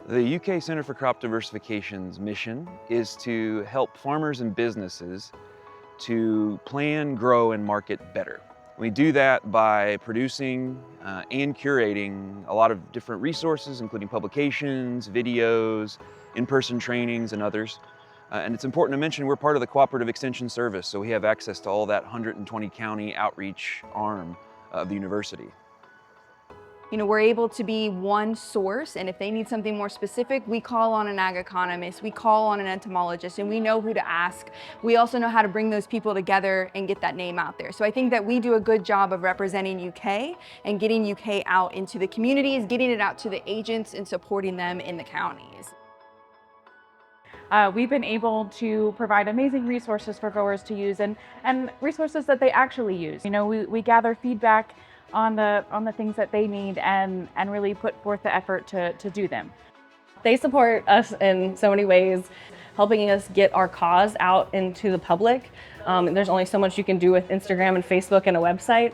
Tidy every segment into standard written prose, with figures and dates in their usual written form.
The UK Center for Crop Diversification's mission is to help farmers and businesses to plan, grow, and market better. We do that by producing and curating a lot of different resources, including publications, videos, in-person trainings, and others. And it's important to mention we're part of the Cooperative Extension Service, so we have access to all that 120 county outreach arm of the university. We're able to be one source, and if they need something more specific, we call on an ag economist, we call on an entomologist, and we know who to ask. We also know how to bring those people together and get that name out there. So I think that we do a good job of representing UK and getting UK out into the communities, getting it out to the agents and supporting them in the counties. We've been able to provide amazing resources for growers to use and resources that they actually use. We gather feedback on the things that they need and really put forth the effort to do them. They support us in so many ways, helping us get our cause out into the public. There's only so much you can do with Instagram and Facebook and a website.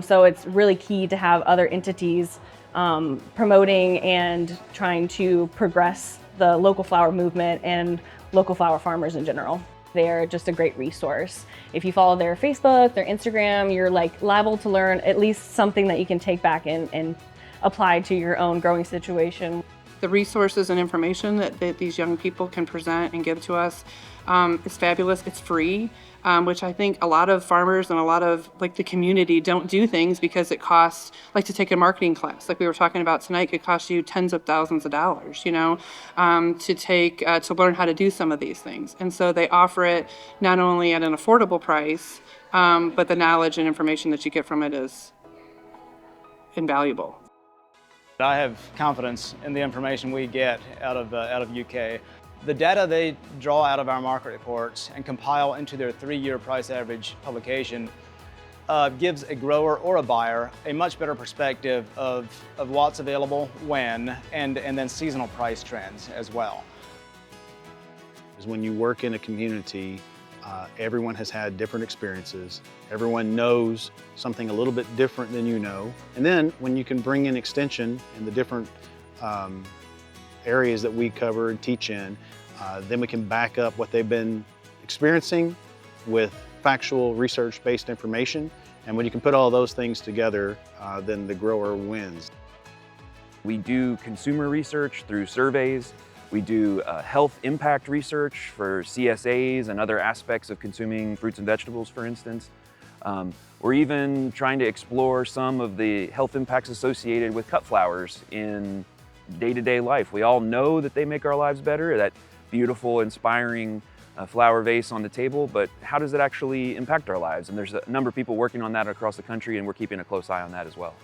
So it's really key to have other entities promoting and trying to progress the local flower movement and local flower farmers in general. They're just a great resource. If you follow their Facebook, their Instagram, you're liable to learn at least something that you can take back and apply to your own growing situation. The resources and information that these young people can present and give to us is fabulous. It's free, which I think a lot of farmers and a lot of the community don't do things because it costs, to take a marketing class, like we were talking about tonight, could cost you tens of thousands of dollars, to learn how to do some of these things. And so they offer it not only at an affordable price, but the knowledge and information that you get from it is invaluable. I have confidence in the information we get out of UK. The data they draw out of our market reports and compile into their 3-year price average publication gives a grower or a buyer a much better perspective of what's available, when, and then seasonal price trends as well. When you work in a community, everyone has had different experiences. Everyone knows something a little bit different than you know. And then when you can bring in extension in the different areas that we cover and teach in, then we can back up what they've been experiencing with factual research-based information. And when you can put all those things together, then the grower wins. We do consumer research through surveys. We do health impact research for CSAs and other aspects of consuming fruits and vegetables, for instance. We're even trying to explore some of the health impacts associated with cut flowers in day-to-day life. We all know that they make our lives better, that beautiful, inspiring flower vase on the table, but how does it actually impact our lives? And there's a number of people working on that across the country, and we're keeping a close eye on that as well.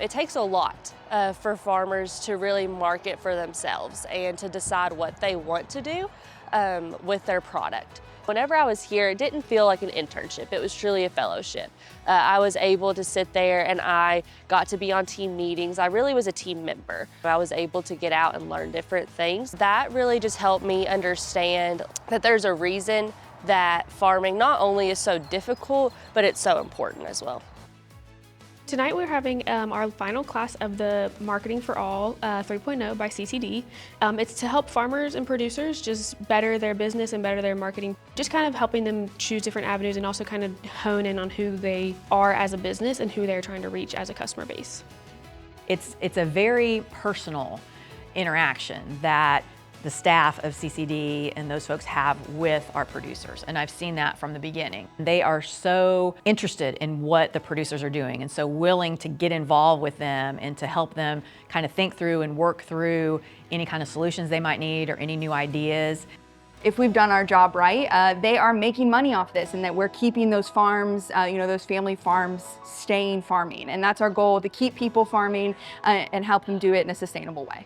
It takes a lot for farmers to really market for themselves and to decide what they want to do with their product. Whenever I was here, it didn't feel like an internship. It was truly a fellowship. I was able to sit there and I got to be on team meetings. I really was a team member. I was able to get out and learn different things. That really just helped me understand that there's a reason that farming not only is so difficult, but it's so important as well. Tonight we're having our final class of the Marketing for All 3.0 by CCD. It's to help farmers and producers just better their business and better their marketing. Just kind of helping them choose different avenues and also kind of hone in on who they are as a business and who they're trying to reach as a customer base. It's a very personal interaction that the staff of CCD and those folks have with our producers. And I've seen that from the beginning. They are so interested in what the producers are doing and so willing to get involved with them and to help them kind of think through and work through any kind of solutions they might need or any new ideas. If we've done our job right, they are making money off this, and that we're keeping those farms, those family farms staying farming. And that's our goal, to keep people farming and help them do it in a sustainable way.